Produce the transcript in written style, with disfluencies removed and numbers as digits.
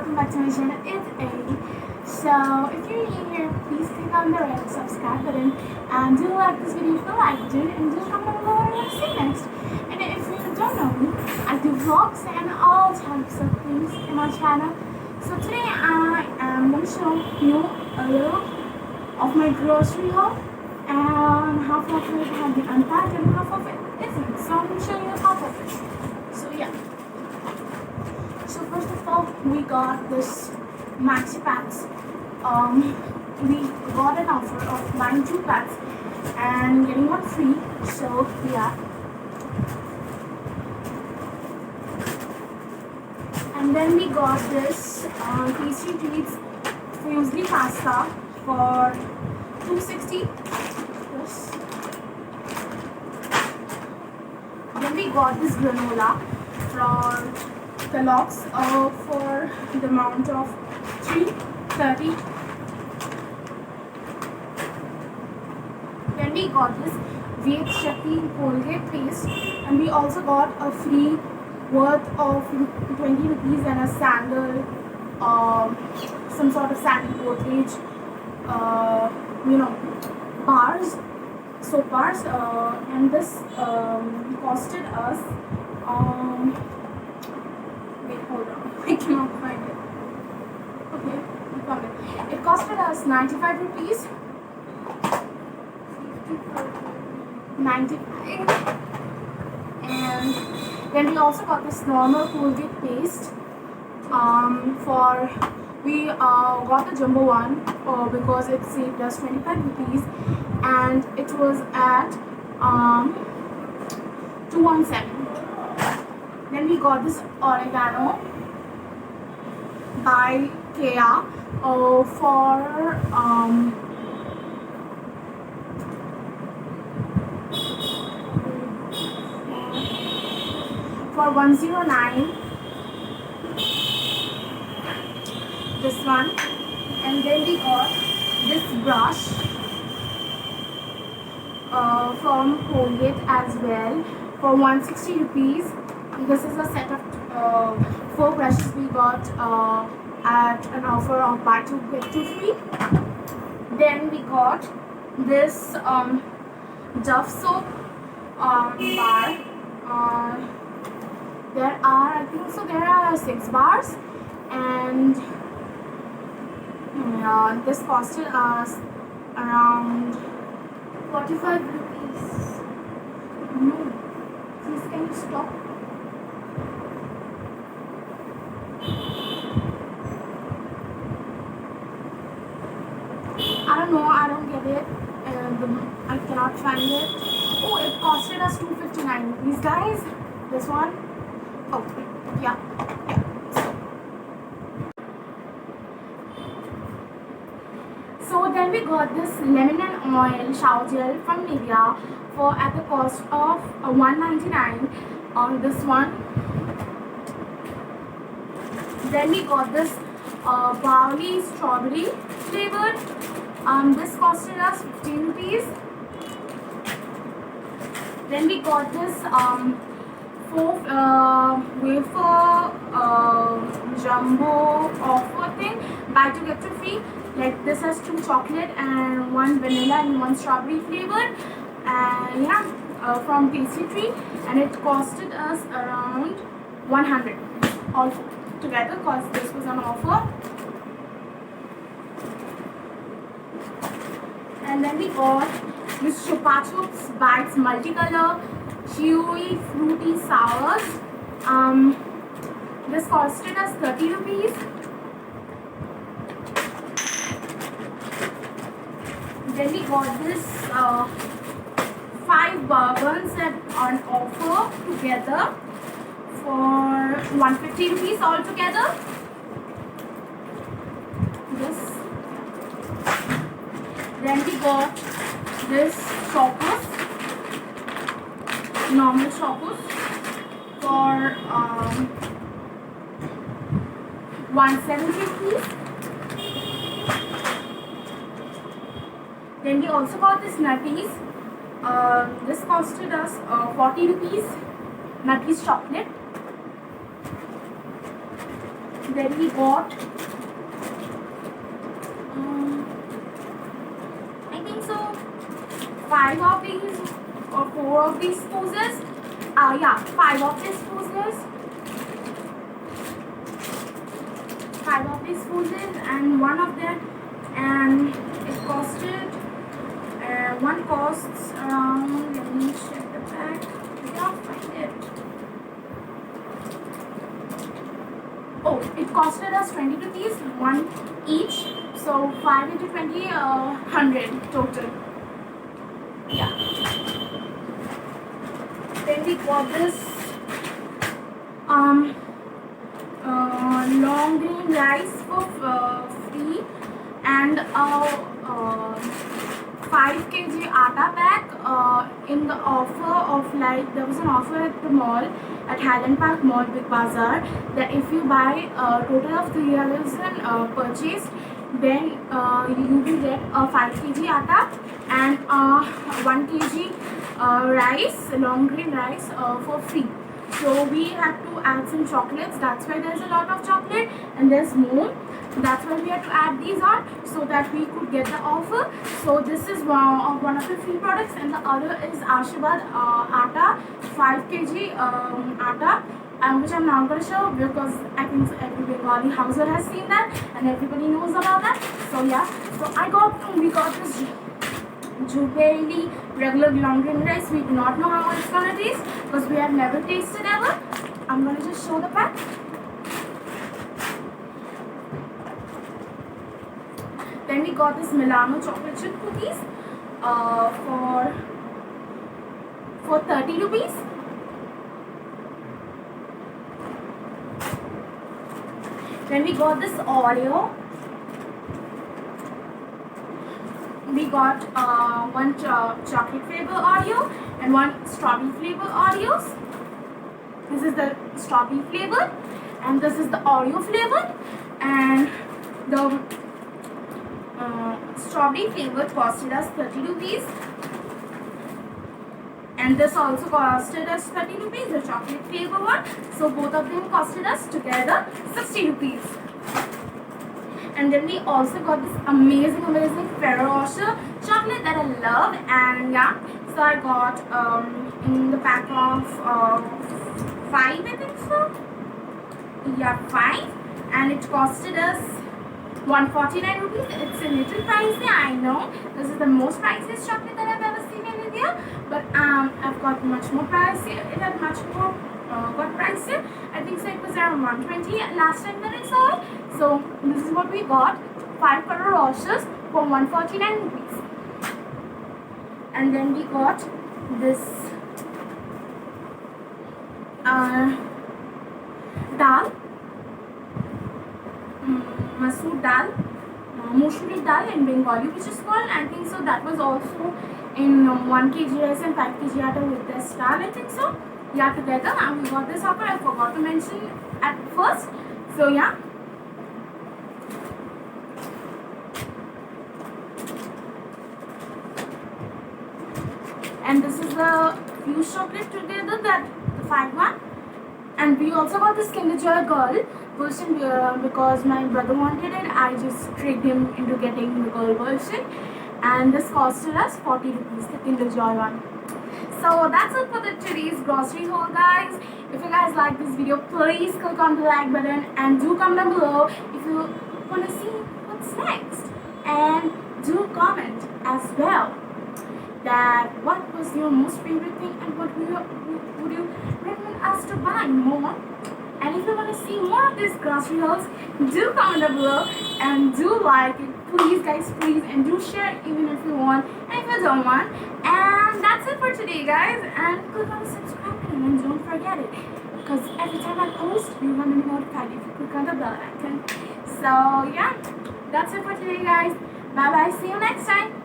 welcome back to my channel. It's A. So if you're new here, please click on the red subscribe button and do like this video if you liked it, and do comment below what you want to see next. And if you don't know me, I do vlogs and all types of things in my channel. So today I am going to show you a little of my grocery haul, and half of it has been unpacked and half of it isn't. So I'm going to show you half of it. So yeah. So first of all, we got this maxi packs. We got an offer of buying 2 packs and getting one free. So yeah. And then we got this Tasty Treats Fusilli pasta for $2.60. Yes. Then we got this granola from Kellogg's for the amount of $3.30. Then we got this VX Shakti Colgate paste, and we also got a free worth of 20 rupees and a sandal, some sort of sandal portage, bars, soap bars, and this costed us. Wait, hold on. I cannot find it. Okay, I found it. It costed us 95 rupees. 95. And then we also got this normal Colgate paste. We got the jumbo one because it saved us 25 rupees, and it was at 217. Then we got this oregano by Kea for 109. This one. And then we got this brush from Colgate as well for 160 rupees. This is a set of 4 brushes we got at an offer of buy 2 get 2 free. Then we got this Dove soap bar. There are 6 bars, and this costed us around 45 rupees. No, please can you stop? I don't know, I don't get it. I cannot find it. Oh, it costed us 259 rupees, guys. This one. Oh, yeah. So then we got this lemon and oil shower gel from Nivea for at the cost of $1.99 on this one. Then we got this barley strawberry flavored. This costed us 15 rupees. Then we got this 4 wafer jumbo offer thing, buy 2 get 2 free. Like this has 2 chocolate and 1 vanilla and 1 strawberry flavored, and from Tasty Treat, and it costed us around 100 all together because this was an offer. And then we got this Chupa Chups Bites Multicolor Chewy Fruity Sours. This costed us 30 rupees. Then we got this 5 bourbons on offer together for 150 rupees altogether. This. Then we got this choppers, normal choppers for 170 rupees. Then we also got this Nutties. This costed us 40 rupees. Nutties chocolate. then we got I think so 5 of these or 4 of these poses. Yeah, 5 of these poses. 5 of these poses and one of them, and it costed one costs around, let me check the back, I cannot find it. Oh, it costed us 20 rupees, one each, so 5 into 20, 100 total. Yeah. Then we got this long grain rice for free, and 5 kg atta pack in the offer of, like, there was an offer at the mall, at Highland Park Mall, Big Bazaar, that if you buy a total of 3,000 purchased, then you will get a 5 kg atta and 1 kg rice, long grain rice for free. So we had to add some chocolates. That's why there's a lot of chocolate, and there's more. That's why we had to add these on, so that we could get the offer. So this is one of the free products, and the other is Ashirwad atta, 5 kg atta, which I'm not going to show because I think every Bengali household has seen that and everybody knows about that. So yeah, so we got this Jubeli regular long grain rice. We do not know how it's gonna taste because we have never tasted ever. I'm gonna just show the pack. Then we got this Milano chocolate chip cookies for 30 rupees. Then we got this Oreo. We got one chocolate flavor Oreo and one strawberry flavor Oreos. This is the strawberry flavor and this is the Oreo flavor, and the strawberry flavor costed us 30 rupees, and this also costed us 30 rupees, the chocolate flavor one. So both of them costed us together 60 rupees. And then we also got this amazing Ferrero Rocher chocolate that I love, and yeah, so I got in the pack of 5, I think so. Yeah, 5, and it costed us 149 rupees. It's a little pricey, I know. This is the most priciest chocolate that I've ever seen in India, but I've got much more pricey. It had much more got pricier. I think so it was around 120 last time that I saw it. So this is what we got, 5 Ferrero Rochers for 149 rupees. And then we got this dal, masoor dal, mushri dal in Bengali, which is called. I think so that was also in 1 kg rice and 5 kg atta with this dal, I think so. Yeah, together. And we got this offer. I forgot to mention at first. So yeah. And this is the fused chocolate together, that the 5 one. And we also got this Kinder Joy girl version because my brother wanted it. I just tricked him into getting the girl version, and this costed us 40 rupees, the Kinder Joy one. So that's it for the today's grocery haul, guys. If you guys like this video, please click on the like button and do comment down below if you want to see what's next, and do comment as well that what was your most favorite thing and what would you recommend us to buy more. And if you want to see more of these grocery hauls, do comment down below and do like it, please guys, please, and do share even if you want and if you don't want. And that's it for today, guys, and click on the subscribe button and don't forget it, because every time I post you're gonna be notified if you click on the bell icon. So yeah, that's it for today, guys. Bye bye, see you next time.